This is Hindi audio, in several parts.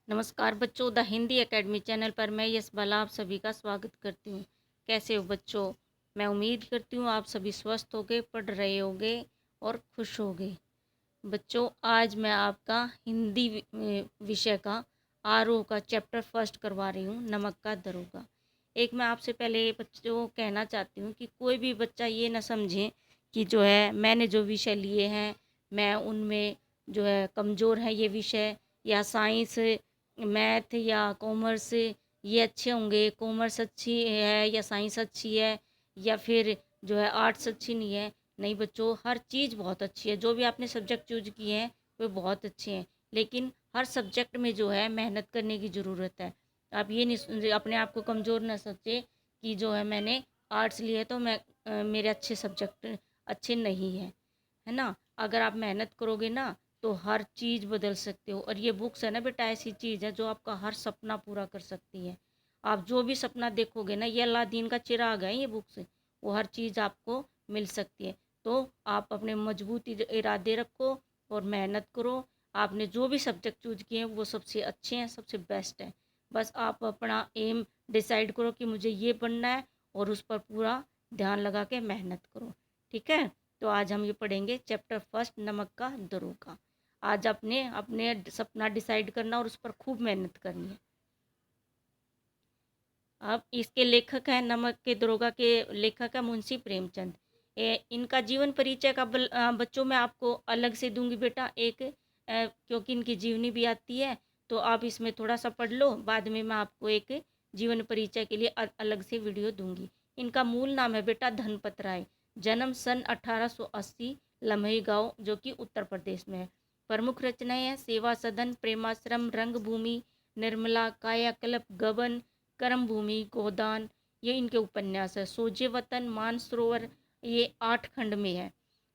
नमस्कार बच्चों, द हिंदी एकेडमी चैनल पर मैं यश बाला आप सभी का स्वागत करती हूँ। कैसे हो बच्चों? मैं उम्मीद करती हूँ आप सभी स्वस्थ होगे, पढ़ रहे होगे और खुश होगे। बच्चों, आज मैं आपका हिंदी विषय का आरओ का चैप्टर फर्स्ट करवा रही हूँ, नमक का दरोगा। एक मैं आपसे पहले बच्चों कहना चाहती हूँ कि कोई भी बच्चा ये ना समझे कि जो है मैंने जो विषय लिए हैं मैं उनमें जो है कमज़ोर है ये विषय, या साइंस मैथ या कॉमर्स ये अच्छे होंगे, कॉमर्स अच्छी है या साइंस अच्छी है या फिर जो है आर्ट्स अच्छी नहीं है। नहीं बच्चों, हर चीज़ बहुत अच्छी है। जो भी आपने सब्जेक्ट चूज किए हैं वो बहुत अच्छे हैं, लेकिन हर सब्जेक्ट में जो है मेहनत करने की ज़रूरत है। आप ये नहीं अपने आप को कमज़ोर ना सोचे कि जो है मैंने आर्ट्स लिए तो मेरे अच्छे सब्जेक्ट अच्छे नहीं हैं, है ना। अगर आप मेहनत करोगे ना तो हर चीज़ बदल सकते हो। और ये बुक्स है ना बेटा, ऐसी चीज़ है जो आपका हर सपना पूरा कर सकती है। आप जो भी सपना देखोगे ना, ये अलादीन का चिराग है ये बुक्स, वो हर चीज़ आपको मिल सकती है। तो आप अपने मजबूत इरादे रखो और मेहनत करो। आपने जो भी सब्जेक्ट चूज किए हैं वो सबसे अच्छे हैं, सबसे बेस्ट हैं। बस आप अपना एम डिसाइड करो कि मुझे ये बनना है और उस पर पूरा ध्यान लगा के मेहनत करो। ठीक है, तो आज हम ये पढ़ेंगे चैप्टर फर्स्ट, नमक का दरोगा। आज अपने अपने सपना डिसाइड करना और उस पर खूब मेहनत करनी है। अब इसके लेखक हैं, नमक के दरोगा के लेखक है मुंशी प्रेमचंद। इनका जीवन परिचय का बच्चों में आपको अलग से दूंगी बेटा एक, क्योंकि इनकी जीवनी भी आती है तो आप इसमें थोड़ा सा पढ़ लो। बाद में मैं आपको एक जीवन परिचय के लिए अलग से वीडियो दूंगी। इनका मूल नाम है बेटा धनपत राय। जन्म सन 1880, लम्हे गांव जो कि उत्तर प्रदेश में है। प्रमुख रचनाएं हैं सेवा सदन, प्रेमाश्रम, रंगभूमि, निर्मला, कायाकल्प, गबन, कर्म भूमि, गोदान, ये इनके उपन्यास है। सोजे वतन, मानसरोवर, ये 8 खंड में है।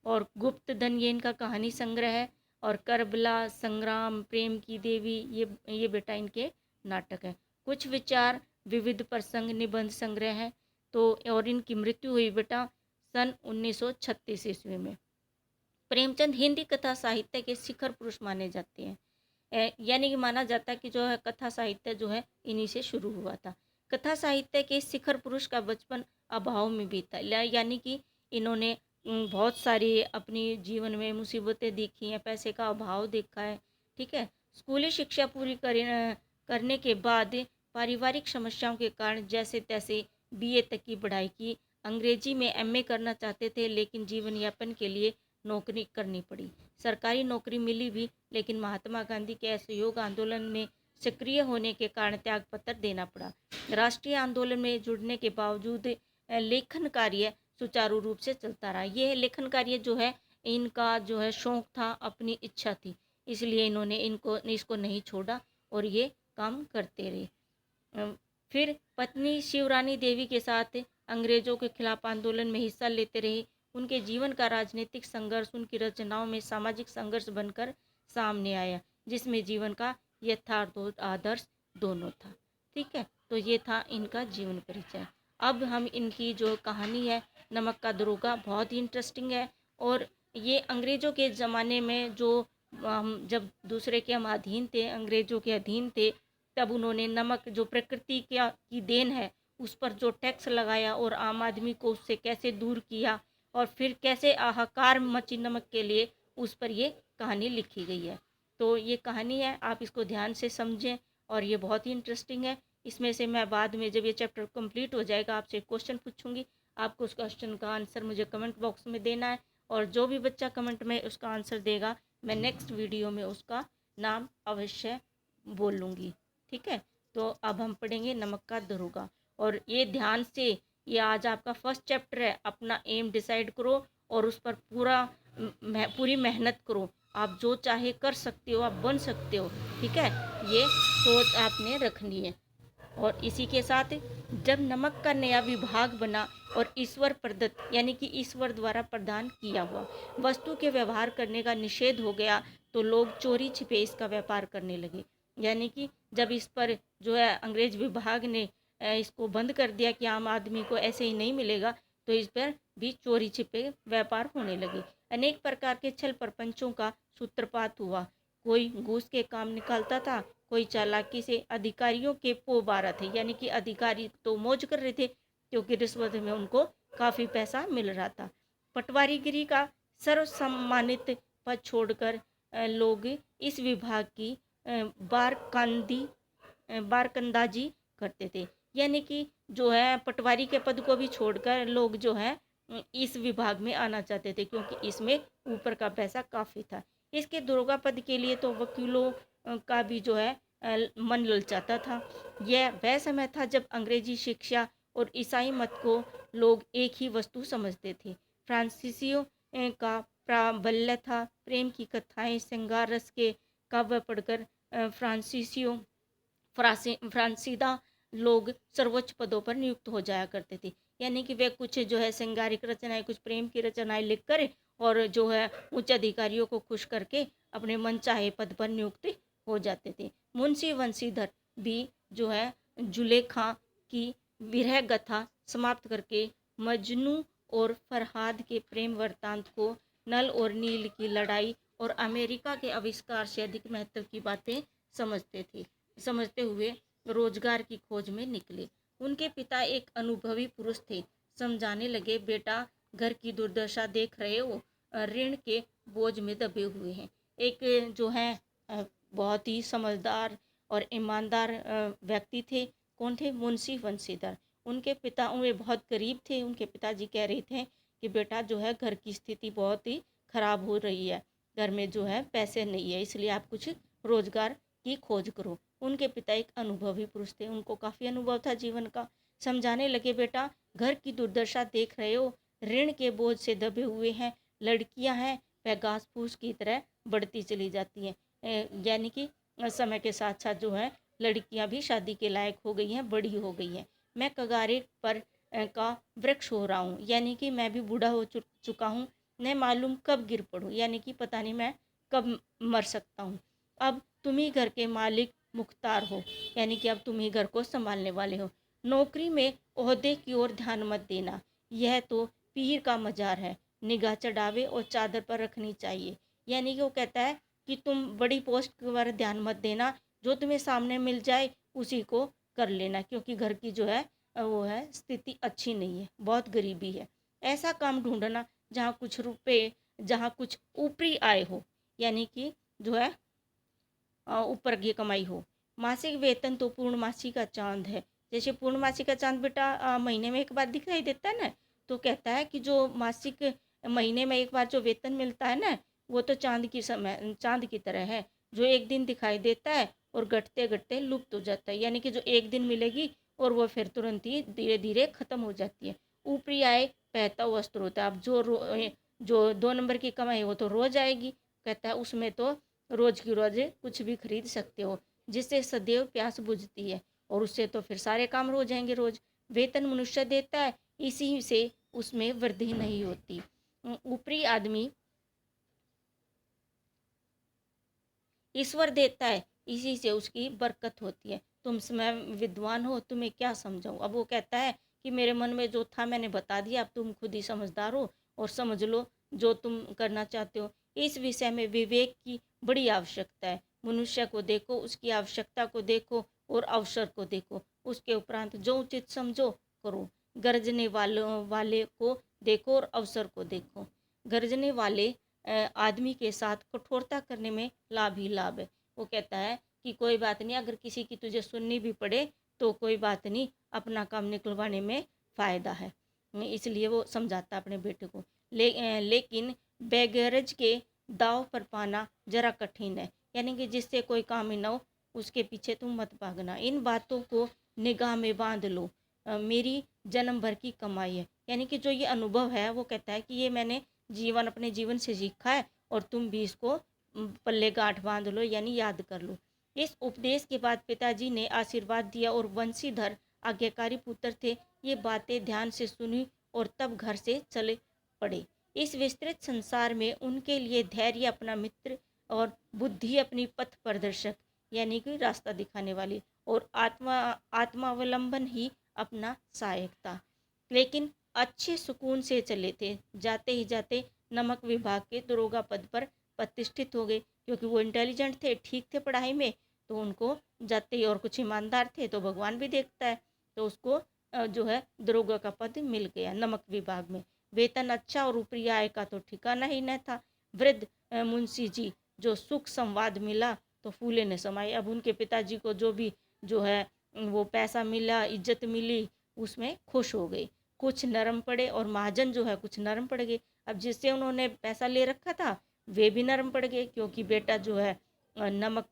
और गुप्त धन ये इनका कहानी संग्रह है। और करबला, संग्राम, प्रेम की देवी, ये बेटा इनके नाटक है। कुछ विचार, विविध प्रसंग, निबंध संग्रह है। तो और इनकी मृत्यु हुई बेटा सन 1936 ईस्वी में। प्रेमचंद हिंदी कथा साहित्य के शिखर पुरुष माने जाते हैं। यानी कि माना जाता है कि जो है कथा साहित्य जो है इन्हीं से शुरू हुआ था। कथा साहित्य के शिखर पुरुष का बचपन अभाव में बीता, यानी कि इन्होंने बहुत सारी अपनी जीवन में मुसीबतें देखी हैं, पैसे का अभाव देखा है। ठीक है, स्कूली शिक्षा पूरी करने के बाद पारिवारिक समस्याओं के कारण जैसे तैसे बीए तक की पढ़ाई की। अंग्रेजी में एमए करना चाहते थे, लेकिन जीवन यापन के लिए नौकरी करनी पड़ी। सरकारी नौकरी मिली भी, लेकिन महात्मा गांधी के असहयोग आंदोलन में सक्रिय होने के कारण त्यागपत्र देना पड़ा। राष्ट्रीय आंदोलन में जुड़ने के बावजूद लेखन कार्य सुचारू रूप से चलता रहा। ये लेखन कार्य जो है इनका जो है शौक था, अपनी इच्छा थी, इसलिए इन्होंने इसको नहीं छोड़ा और ये काम करते रहे। फिर पत्नी शिवरानी देवी के साथ अंग्रेजों के खिलाफ आंदोलन में हिस्सा लेते रहे। उनके जीवन का राजनीतिक संघर्ष उनकी रचनाओं में सामाजिक संघर्ष बनकर सामने आया, जिसमें जीवन का यथार्थ और आदर्श दोनों था। ठीक है, तो ये था इनका जीवन परिचय। अब हम इनकी जो कहानी है नमक का दरोगा, बहुत ही इंटरेस्टिंग है। और ये अंग्रेजों के ज़माने में जो हम जब दूसरे के हम अधीन थे, अंग्रेजों के अधीन थे, तब उन्होंने नमक जो प्रकृति की देन है उस पर जो टैक्स लगाया और आम आदमी को उससे कैसे दूर किया, और फिर कैसे हाहाकार मची नमक के लिए, उस पर ये कहानी लिखी गई है। तो ये कहानी है, आप इसको ध्यान से समझें और ये बहुत ही इंटरेस्टिंग है। इसमें से मैं बाद में जब ये चैप्टर कंप्लीट हो जाएगा आपसे क्वेश्चन पूछूंगी। आपको उस क्वेश्चन का आंसर मुझे कमेंट बॉक्स में देना है, और जो भी बच्चा कमेंट में उसका आंसर देगा मैं नेक्स्ट वीडियो में उसका नाम अवश्य बोल लूँगी। ठीक है, तो अब हम पढ़ेंगे नमक का दरोगा। और ये ध्यान से, ये आज आपका फर्स्ट चैप्टर है, अपना एम डिसाइड करो और उस पर पूरी मेहनत करो। आप जो चाहे कर सकते हो, आप बन सकते हो। ठीक है, ये सोच आपने रखनी है। और इसी के साथ जब नमक का नया विभाग बना और ईश्वर प्रदत्त यानी कि ईश्वर द्वारा प्रदान किया हुआ वस्तु के व्यवहार करने का निषेध हो गया, तो लोग चोरी छिपे इसका व्यापार करने लगे। यानी कि जब इस पर जो है अंग्रेज विभाग ने इसको बंद कर दिया कि आम आदमी को ऐसे ही नहीं मिलेगा, तो इस पर भी चोरी छिपे व्यापार होने लगे। अनेक प्रकार के छल प्रपंचों का सूत्रपात हुआ। कोई घूस के काम निकालता था, कोई चालाकी से। अधिकारियों के पोबारा थे, यानी कि अधिकारी तो मौज कर रहे थे क्योंकि रिश्वत में उनको काफ़ी पैसा मिल रहा था। पटवारीगिरी का सर्वसम्मानित पद छोड़कर लोग इस विभाग की बारकांदी बारकंदाजी करते थे। यानी कि जो है पटवारी के पद को भी छोड़कर लोग जो है इस विभाग में आना चाहते थे क्योंकि इसमें ऊपर का पैसा काफ़ी था। इसके दरोगा पद के लिए तो वकीलों का भी जो है मन ललचाता था। यह वह समय था जब अंग्रेजी शिक्षा और ईसाई मत को लोग एक ही वस्तु समझते थे। फ्रांसीसियों का प्राबल्य था। प्रेम की कथाएं, श्रृंगार रस के काव्य पढ़कर फ्रांसीसियों फ्रांसीदा लोग सर्वोच्च पदों पर नियुक्त हो जाया करते थे। यानी कि वे कुछ जो है श्रृंगारिक रचनाएं, कुछ प्रेम की रचनाएं लिख कर और जो है उच्च अधिकारियों को खुश करके अपने मन चाहे पद पर नियुक्त हो जाते थे। मुंशी वंशीधर भी जो है जुलेखा की विरह गाथा समाप्त करके मजनू और फरहाद के प्रेम वृत्तांत को नल और नील की लड़ाई और अमेरिका के आविष्कार से अधिक महत्व की बातें समझते हुए रोजगार की खोज में निकले। उनके पिता एक अनुभवी पुरुष थे। समझाने लगे, बेटा घर की दुर्दशा देख रहे हो, ऋण के बोझ में दबे हुए हैं। एक जो है बहुत ही समझदार और ईमानदार व्यक्ति थे। कौन थे? मुंशी वंशीधर। उनके पिता वे बहुत गरीब थे। उनके पिताजी कह रहे थे कि बेटा जो है घर की स्थिति बहुत ही खराब हो रही है, घर में जो है पैसे नहीं है, इसलिए आप कुछ रोजगार की खोज करो। उनके पिता एक अनुभवी पुरुष थे, उनको काफ़ी अनुभव था जीवन का। समझाने लगे, बेटा घर की दुर्दशा देख रहे हो, ऋण के बोझ से दबे हुए हैं, लड़कियां हैं वह घास फूस की तरह बढ़ती चली जाती हैं। यानी कि समय के साथ साथ जो है लड़कियां भी शादी के लायक हो गई हैं, बड़ी हो गई हैं। मैं कगारे पर का वृक्ष हो रहा हूँ, यानी कि मैं भी बूढ़ा हो चुका हूँ, न मालूम कब गिर पड़ूँ, यानी कि पता नहीं मैं कब मर सकता हूँ। अब तुम ही घर के मालिक मुख्तार हो, यानी कि अब तुम ही घर को संभालने वाले हो। नौकरी में ओहदे की ओर ध्यान मत देना, यह तो पीर का मजार है, निगाह चढ़ावे और चादर पर रखनी चाहिए। यानी कि वो कहता है कि तुम बड़ी पोस्ट पर ध्यान मत देना, जो तुम्हें सामने मिल जाए उसी को कर लेना, क्योंकि घर की जो है वो है स्थिति अच्छी नहीं है, बहुत गरीबी है। ऐसा काम ढूंढना जहाँ कुछ रुपए, जहाँ कुछ ऊपरी आय हो, यानी कि जो है ऊपर की कमाई हो। मासिक वेतन तो पूर्णमासी का चांद है। जैसे पूर्णमासी का चांद बेटा महीने में एक बार दिखाई देता है ना, तो कहता है कि जो मासिक महीने में एक बार जो वेतन मिलता है ना, वो तो चांद की तरह है, जो एक दिन दिखाई देता है और घटते घटते लुप्त हो जाता है। यानी कि जो एक दिन मिलेगी और वो फिर तुरंत ही धीरे धीरे खत्म हो जाती है। ऊपरी आय बहता हुआ स्रोत है। अब जो 2 नंबर की कमाई है वो तो रोज आएगी, कहता है उसमें तो रोज की रोज कुछ भी खरीद सकते हो, जिससे सदैव प्यास बुझती है, और उससे तो फिर सारे काम हो जाएंगे रोज। वेतन मनुष्य देता है, इसी से उसमें वृद्धि नहीं होती। ऊपरी आदमी ईश्वर देता है, इसी से उसकी बरकत होती है। तुम समय विद्वान हो, तुम्हें क्या समझाऊं। अब वो कहता है कि मेरे मन में जो था मैंने बता दिया, अब तुम खुद ही समझदार हो और समझ लो जो तुम करना चाहते हो। इस विषय में विवेक की बड़ी आवश्यकता है। मनुष्य को देखो, उसकी आवश्यकता को देखो और अवसर को देखो, उसके उपरांत जो उचित समझो करो। गरजने वाले को देखो और अवसर को देखो। गरजने वाले आदमी के साथ कठोरता करने में लाभ ही लाभ है। वो कहता है कि कोई बात नहीं, अगर किसी की तुझे सुननी भी पड़े तो कोई बात नहीं, अपना काम निकलवाने में फ़ायदा है। इसलिए वो समझाता अपने बेटे को। लेकिन बेगरज के दाव पर पाना जरा कठिन है, यानी कि जिससे कोई काम ही ना हो उसके पीछे तुम मत भागना। इन बातों को निगाह में बांध लो, मेरी जन्म भर की कमाई है। यानी कि जो ये अनुभव है, वो कहता है कि ये मैंने अपने जीवन से सीखा है और तुम भी इसको पल्ले गांठ बांध लो, यानी याद कर लो। इस उपदेश के बाद पिताजी ने आशीर्वाद दिया और वंशीधर आज्ञाकारी पुत्र थे, ये बातें ध्यान से सुनी और तब घर से चले पड़े। इस विस्तृत संसार में उनके लिए धैर्य अपना मित्र और बुद्धि अपनी पथ प्रदर्शक, यानी कि रास्ता दिखाने वाली, और आत्मावलंबन ही अपना सहायक था। लेकिन अच्छे सुकून से चले थे। जाते ही जाते नमक विभाग के दरोगा पद पर प्रतिष्ठित हो गए। क्योंकि वो इंटेलिजेंट थे, ठीक थे पढ़ाई में, तो उनको जाते ही, और कुछ ईमानदार थे तो भगवान भी देखता है, तो उसको जो है दरोगा का पद मिल गया नमक विभाग में। वेतन अच्छा और ऊपरी आय का तो ठिकाना ही न था। वृद्ध मुंशी जी जो सुख संवाद मिला तो फूले न समाये। अब उनके पिताजी को जो भी जो है वो पैसा मिला, इज्जत मिली, उसमें खुश हो गए। कुछ नरम पड़े और महाजन जो है कुछ नरम पड़ गए। अब जिससे उन्होंने पैसा ले रखा था वे भी नरम पड़ गए, क्योंकि बेटा जो है नमक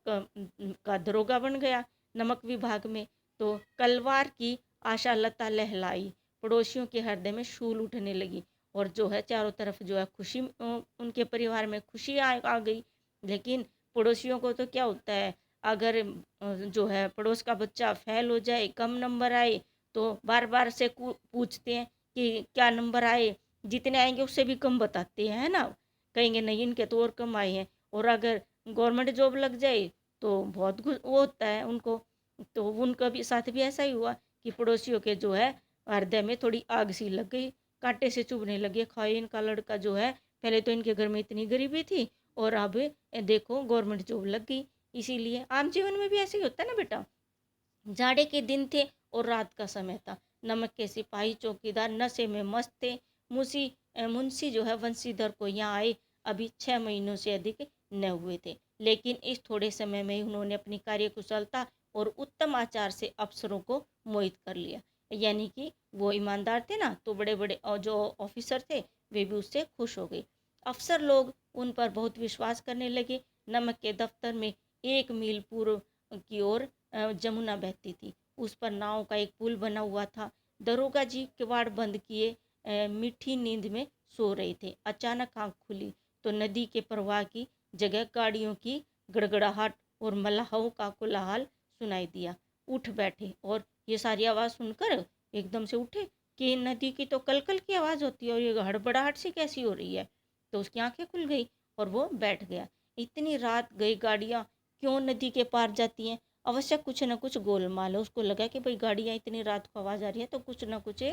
का दरोगा बन गया नमक विभाग में। तो कलवार की आशा लता लहलाई, पड़ोसियों के हृदय में शूल उठने लगी, और जो है चारों तरफ जो है खुशी, उनके परिवार में खुशी आ गई। लेकिन पड़ोसियों को तो क्या होता है, अगर जो है पड़ोस का बच्चा फेल हो जाए, कम नंबर आए, तो बार बार से पूछते हैं कि क्या नंबर आए, जितने आएंगे उससे भी कम बताते हैं, है ना। कहेंगे नहीं इनके तो और कम आए हैं। और अगर गवर्नमेंट जॉब लग जाए तो बहुत वो होता है उनको। तो उनका भी साथ भी ऐसा ही हुआ कि पड़ोसियों के जो है हृदय में थोड़ी आग सी लग गई, कांटे से चुभने लगे। खाए इनका लड़का जो है, पहले तो इनके घर में इतनी गरीबी थी और अब देखो गवर्नमेंट जॉब लग गई। इसीलिए आम जीवन में भी ऐसे ही होता है ना बेटा। जाड़े के दिन थे और रात का समय था। नमक के सिपाही चौकीदार नशे में मस्त थे। मुंशी जो है वंशीधर को यहाँ आए अभी 6 महीनों से अधिक न हुए थे, लेकिन इस थोड़े समय में ही उन्होंने अपनी कार्यकुशलता और उत्तम आचार से अफसरों को मोहित कर लिया। यानी कि वो ईमानदार थे ना, तो बड़े बड़े जो ऑफिसर थे वे भी उससे खुश हो गए। अफसर लोग उन पर बहुत विश्वास करने लगे। नमक के दफ्तर में 1 मील पूर्व की ओर जमुना बहती थी। उस पर नाव का एक पुल बना हुआ था। दरोगा जी किवाड़ बंद किए मीठी नींद में सो रहे थे। अचानक आंख खुली तो नदी के प्रवाह की जगह गाड़ियों की गड़गड़ाहट और मलाहों का कोलाहल सुनाई दिया। उठ बैठे और ये सारी आवाज़ सुनकर एकदम से उठे कि नदी की तो कलकल की आवाज़ होती है और ये हड़बड़ाहट सी कैसी हो रही है। तो उसकी आंखें खुल गई और वो बैठ गया। इतनी रात गई गाड़ियाँ क्यों नदी के पार जाती हैं? अवश्य कुछ न कुछ गोलमाल है। उसको लगा कि भाई गाड़ियाँ इतनी रात को आवाज़ आ रही है तो कुछ न कुछ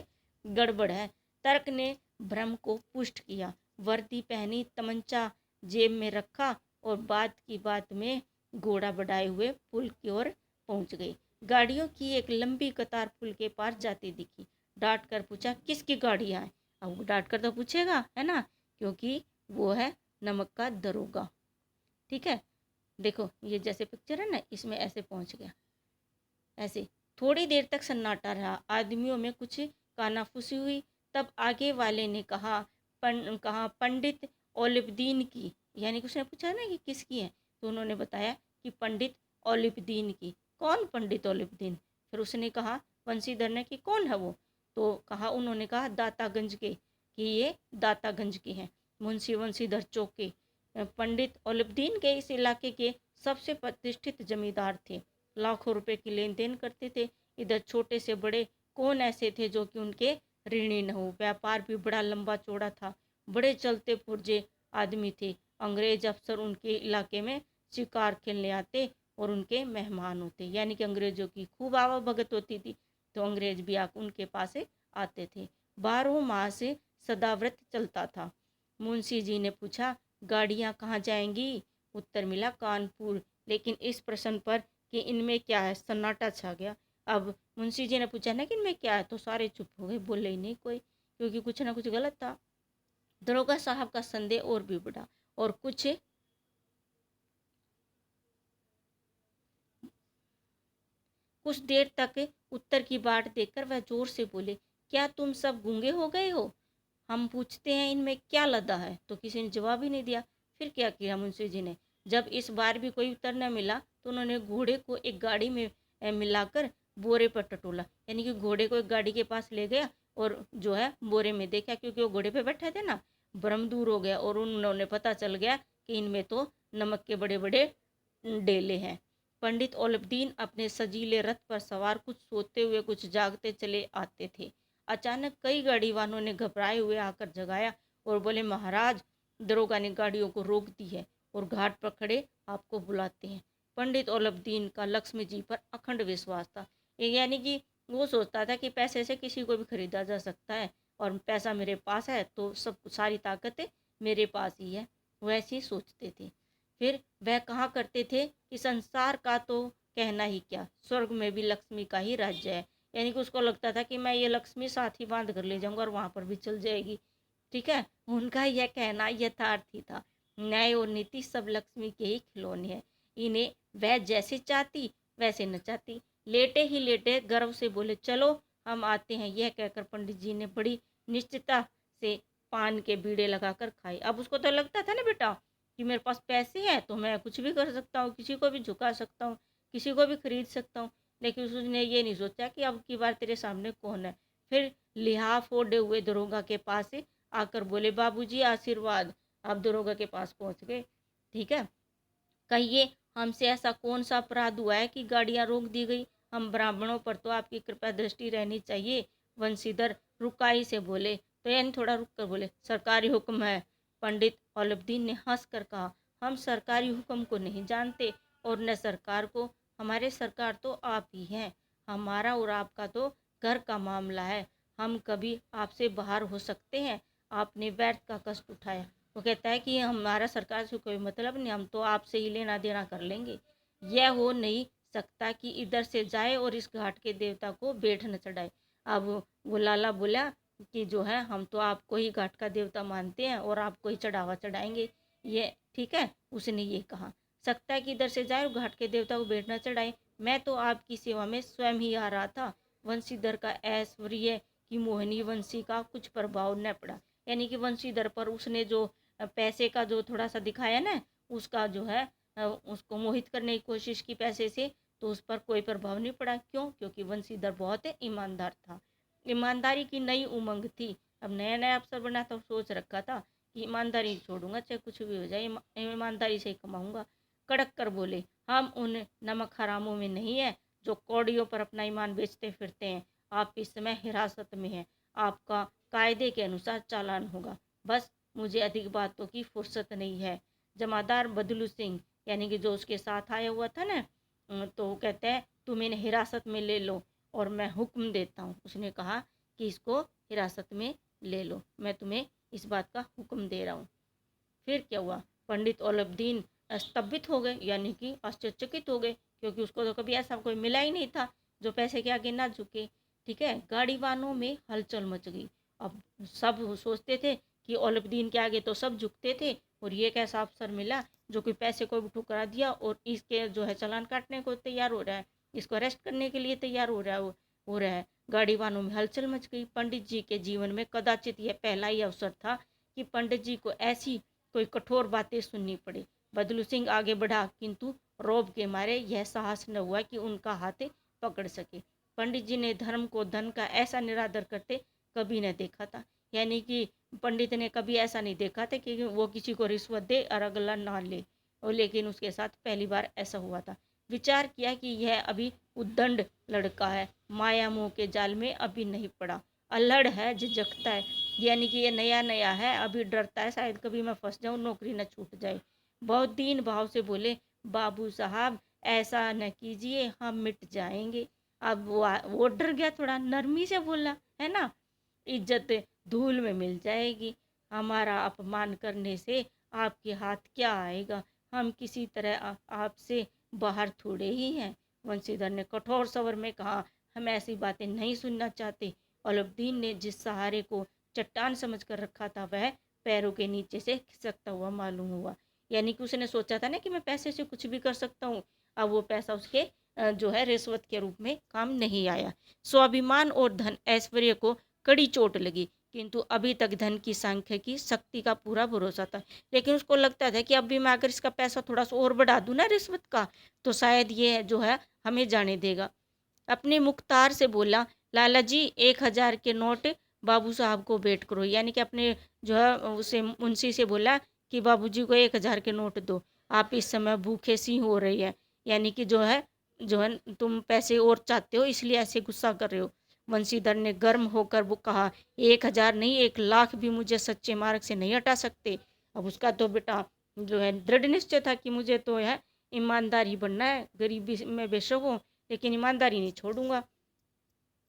गड़बड़ है। तर्क ने भ्रम को पुष्ट किया। वर्दी पहनी, तमंचा जेब में रखा और बात की बात में घोड़ा बढ़ाए हुए पुल की ओर पहुंच गई। गाड़ियों की एक लंबी कतार पुल के पार जाती दिखी। डांट कर पूछा किसकी गाड़ियाँ हैं? अब वो डांट कर तो पूछेगा, है ना, क्योंकि वो है नमक का दरोगा। ठीक है, देखो ये जैसे पिक्चर है ना, इसमें ऐसे पहुंच गया। ऐसे थोड़ी देर तक सन्नाटा रहा। आदमियों में कुछ कानाफूसी हुई। तब आगे वाले ने कहा पंडित औलिब्दीन की। यानी कि उसने पूछा ना कि किसकी है, तो उन्होंने बताया कि पंडित औलिब्दीन की। कौन पंडित औलिब्दीन? फिर उसने कहा वंशीधर ने कि कौन है वो? तो कहा, उन्होंने कहा दातागंज के, कि ये दातागंज के हैं। मुंशी वंशीधर चौके। पंडित औलिब्दीन के इस इलाके के सबसे प्रतिष्ठित जमींदार थे। लाखों रुपए की लेन देन करते थे। इधर छोटे से बड़े कौन ऐसे थे जो कि उनके ऋणी न हो। व्यापार भी बड़ा लंबा चौड़ा था। बड़े चलते पुर्जे आदमी थे। अंग्रेज अफसर उनके इलाके में शिकार खेलने आते और उनके मेहमान होते। यानी कि अंग्रेजों की खूब आवाभगत होती थी, तो अंग्रेज भी उनके पास आते थे। 12 मास सदाव्रत चलता था। मुंशी जी ने पूछा गाड़ियाँ कहाँ जाएंगी? उत्तर मिला कानपुर। लेकिन इस प्रश्न पर कि इनमें क्या है, सन्नाटा छा गया। अब मुंशी जी ने पूछा ना कि इनमें क्या है, तो सारे चुप हो गए, बोले ही नहीं कोई, क्योंकि कुछ ना कुछ गलत था। दरोगा साहब का संदेह और भी बढ़ा और कुछ देर तक उत्तर की बाट देखकर वह जोर से बोले क्या तुम सब गूंगे हो गए हो? हम पूछते हैं इनमें क्या लदा है, तो किसी ने जवाब ही नहीं दिया। फिर क्या किया मुंशी जी ने? जब इस बार भी कोई उत्तर न मिला तो उन्होंने घोड़े को एक गाड़ी में मिलाकर बोरे पर टटोला। यानी कि घोड़े को एक गाड़ी के पास ले गया और जो है बोरे में देखा, क्योंकि वो घोड़े पे बैठे थे ना, भ्रम दूर हो गया और उन्होंने पता चल गया कि इनमें तो नमक के बड़े बड़े डेले हैं। पंडित औलब्दीन अपने सजीले रथ पर सवार कुछ सोते हुए कुछ जागते चले आते थे। अचानक कई गाड़ी वालों ने घबराए हुए आकर जगाया और बोले महाराज, दरोगा ने गाड़ियों को रोक दी है और घाट पर खड़े आपको बुलाते हैं। पंडित औलब्दीन का लक्ष्मी जी पर अखंड विश्वास था। यानी कि वो सोचता था कि पैसे से किसी को भी खरीदा जा सकता है और पैसा मेरे पास है तो सब सारी ताकत मेरे पास ही है, वैसे ही सोचते थे। फिर वह कहा करते थे कि संसार का तो कहना ही क्या, स्वर्ग में भी लक्ष्मी का ही राज्य है। यानी कि उसको लगता था कि मैं ये लक्ष्मी साथ ही बांध कर ले जाऊंगा और वहां पर भी चल जाएगी। ठीक है, उनका यह कहना यथार्थ ही था। न्याय और नीति सब लक्ष्मी के ही खिलौने हैं, इन्हें वह जैसे चाहती वैसे नचाती। लेटे ही लेटे गर्व से बोले, चलो हम आते हैं। यह कहकर पंडित जी ने बड़ी निश्चितता से पान के बीड़े लगाकर खाए। अब उसको तो लगता था ना बेटा कि मेरे पास पैसे हैं तो मैं कुछ भी कर सकता हूँ, किसी को भी झुका सकता हूँ, किसी को भी खरीद सकता हूँ। लेकिन उसने ये नहीं सोचा कि अब की बार तेरे सामने कौन है। फिर लिहाफ ओढ़े हुए दरोगा के पास आकर बोले, बाबूजी आशीर्वाद। आप दरोगा के पास पहुंच गए। ठीक है, कहिए हमसे ऐसा कौन सा अपराध हुआ है कि गाड़ियां रोक दी गई। हम ब्राह्मणों पर तो आपकी कृपा दृष्टि रहनी चाहिए। वंशीधर रुकाई से बोले, तो यानी थोड़ा रुक कर बोले, सरकारी हुक्म है। पंडित औलब्दीन ने हंस कर कहा, हम सरकारी हुक्म को नहीं जानते और न सरकार को, हमारे सरकार तो आप ही हैं। हमारा और आपका तो घर का मामला है, हम कभी आपसे बाहर हो सकते हैं। आपने व्यर्थ का कष्ट उठाया। वो कहता है कि हमारा सरकार से कोई मतलब नहीं, हम तो आपसे ही लेना देना कर लेंगे। यह हो नहीं सकता कि इधर से जाए और इस घाट के देवता को बेट न चढ़ाए। अब वो लाला बोला कि जो है हम तो आपको ही घाट का देवता मानते हैं और आपको ही चढ़ावा चढ़ाएंगे। ये ठीक है, उसने ये कहा, सकता है कि इधर से जाए और घाट के देवता को बेट न चढ़ाए। मैं तो आपकी सेवा में स्वयं ही आ रहा था। वंशीधर का ऐश्वर्य की मोहिनी वंशी का कुछ प्रभाव न पड़ा। यानी कि वंशीधर पर उसने जो पैसे का जो थोड़ा सा दिखाया ना, उसका जो है उसको मोहित करने की कोशिश की पैसे से, तो उस पर कोई प्रभाव नहीं पड़ा। क्यों? क्योंकि वंशीधर बहुत ईमानदार था। ईमानदारी की नई उमंग थी। अब नया नया अफसर बना तो सोच रखा था कि ईमानदारी छोड़ूंगा, चाहे कुछ भी हो जाए, ईमानदारी से ही कमाऊंगा। कड़क कर बोले, हम उन नमक हरामों में नहीं है जो कौड़ियों पर अपना ईमान बेचते फिरते हैं। आप इस समय हिरासत में हैं, आपका कायदे के अनुसार चालान होगा। बस मुझे अधिक बातों की फुर्सत नहीं है। जमादार बदलू सिंह, यानी कि जो उसके साथ आया हुआ था ना, तो कहते हैं तुम इन्हें हिरासत में ले लो और मैं हुक्म देता हूँ। उसने कहा कि इसको हिरासत में ले लो, मैं तुम्हें इस बात का हुक्म दे रहा हूँ। फिर क्या हुआ, पंडित औलब्दीन स्तंभित हो गए, यानी कि आश्चर्यचकित हो गए, क्योंकि उसको तो कभी ऐसा कोई मिला ही नहीं था जो पैसे के आगे ना झुके। ठीक है, गाड़ी वालों में हलचल मच गई। अब सब सोचते थे कि औलब्दीन के आगे तो सब झुकते थे, और ये कैसा अफसर मिला जो कि पैसे को भी ठुकरा दिया और इसके जो है चालान काटने को तैयार हो रहा है, इसको अरेस्ट करने के लिए तैयार हो रहा है। गाड़ी वालों में हलचल मच गई। पंडित जी के जीवन में कदाचित यह पहला ही अवसर था कि पंडित जी को ऐसी कोई कठोर बातें सुननी पड़ी। बदलू सिंह आगे बढ़ा, किंतु रौब के मारे यह साहस न हुआ कि उनका हाथ पकड़ सके। पंडित जी ने धर्म को धन का ऐसा निरादर करते कभी न देखा था। यानी कि पंडित ने कभी ऐसा नहीं देखा था कि वो किसी को रिश्वत दे और अगला ना ले, और लेकिन उसके साथ पहली बार ऐसा हुआ था। विचार किया कि यह अभी उद्दंड लड़का है, माया मोह के जाल में अभी नहीं पड़ा, अल्हड़ है, झिझकता है। यानी कि ये नया नया है, अभी डरता है शायद कभी मैं फंस जाऊं, नौकरी न छूट जाए। बहुत दीन भाव से बोले, बाबू साहब ऐसा न कीजिए, हम मिट जाएंगे। अब वो डर गया, थोड़ा नरमी से बोला, है ना, इज्जत धूल में मिल जाएगी, हमारा अपमान करने से आपके हाथ क्या आएगा, हम किसी तरह आपसे बाहर थोड़े ही हैं। वंशीधर ने कठोर स्वर में कहा, हम ऐसी बातें नहीं सुनना चाहते। औलब्दीन ने जिस सहारे को चट्टान समझ कर रखा था वह पैरों के नीचे से खिसकता हुआ मालूम हुआ। यानी कि उसने सोचा था ना कि मैं पैसे से कुछ भी कर सकता हूँ, अब वो पैसा उसके जो है रिश्वत के रूप में काम नहीं आया। स्वाभिमान और धन ऐश्वर्य को कड़ी चोट लगी, किंतु अभी तक धन की सांख्यिकी शक्ति का पूरा भरोसा था। लेकिन उसको लगता था कि अब भी मैं अगर इसका पैसा थोड़ा सा और बढ़ा दूं ना रिश्वत का, तो शायद ये जो है हमें जाने देगा। अपने मुख्तार से बोला, लाला जी 1,000 के नोट बाबू साहब को भेंट करो। यानी कि अपने जो है उसे मुंशी से बोला कि बाबूजी को 1,000 के नोट दो, आप इस समय भूखे सी हो रही है, यानी कि जो है तुम पैसे और चाहते हो इसलिए ऐसे गुस्सा कर रहे हो। वंशीधर ने गर्म होकर वो कहा, 1,000 नहीं 1,00,000 भी मुझे सच्चे मार्ग से नहीं हटा सकते। अब उसका तो बेटा जो है दृढ़ निश्चय था कि मुझे तो है ईमानदारी बनना है, गरीबी में बेशक हो लेकिन ईमानदारी नहीं छोड़ूंगा।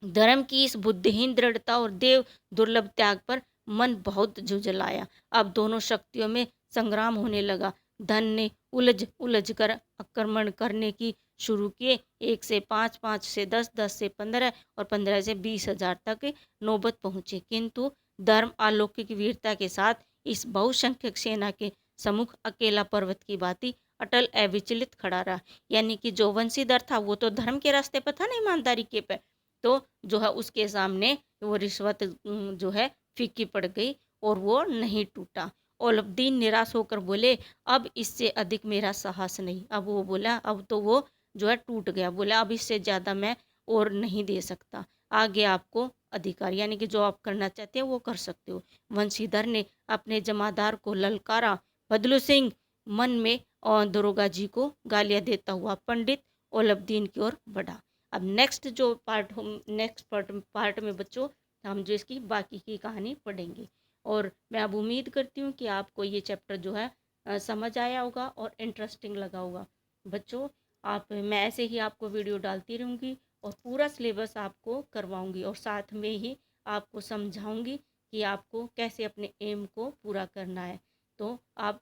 धर्म की इस बुद्धिहीन दृढ़ता और देव दुर्लभ त्याग पर मन बहुत झुंझलाया। अब दोनों शक्तियों में संग्राम होने लगा। धन ने उलझ उलझ कर आक्रमण करने की शुरू किए। 1 से 5, 5 से 10, 10 से 15 और 15 से 20,000 तक नौबत पहुंची, किंतु धर्म अलौकिक वीरता के साथ इस बहुसंख्यक सेना के सम्मुख अकेला पर्वत की भांति अटल अविचलित खड़ा रहा। यानी कि जो वंशीधर था वो तो धर्म के रास्ते पर था ना, ईमानदारी के पे, तो जो है उसके सामने वो रिश्वत जो है फीकी पड़ गई और वो नहीं टूटा। ओलब्दीन निराश होकर बोले, अब इससे अधिक मेरा साहस नहीं। अब वो बोला, अब तो वो जो है टूट गया, बोला अब इससे ज़्यादा मैं और नहीं दे सकता, आगे आपको अधिकार, यानी कि जो आप करना चाहते हो वो कर सकते हो। वंशीधर ने अपने जमादार को ललकारा। बदलू सिंह मन में और दरोगा जी को गालियां देता हुआ पंडित ओलब्दीन की ओर बढ़ा। अब नेक्स्ट जो पार्ट हम नेक्स्ट पार्ट में बच्चों हम जो इसकी बाकी की कहानी पढ़ेंगे। और मैं अब उम्मीद करती हूँ कि आपको ये चैप्टर जो है समझ आया होगा और इंटरेस्टिंग लगा होगा। बच्चों आप मैं ऐसे ही आपको वीडियो डालती रहूँगी और पूरा सिलेबस आपको करवाऊँगी और साथ में ही आपको समझाऊँगी कि आपको कैसे अपने एम को पूरा करना है। तो आप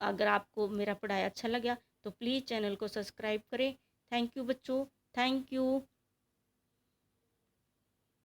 अगर आपको मेरा पढ़ाई अच्छा लगा तो प्लीज़ चैनल को सब्सक्राइब करें। थैंक यू बच्चों, थैंक यू।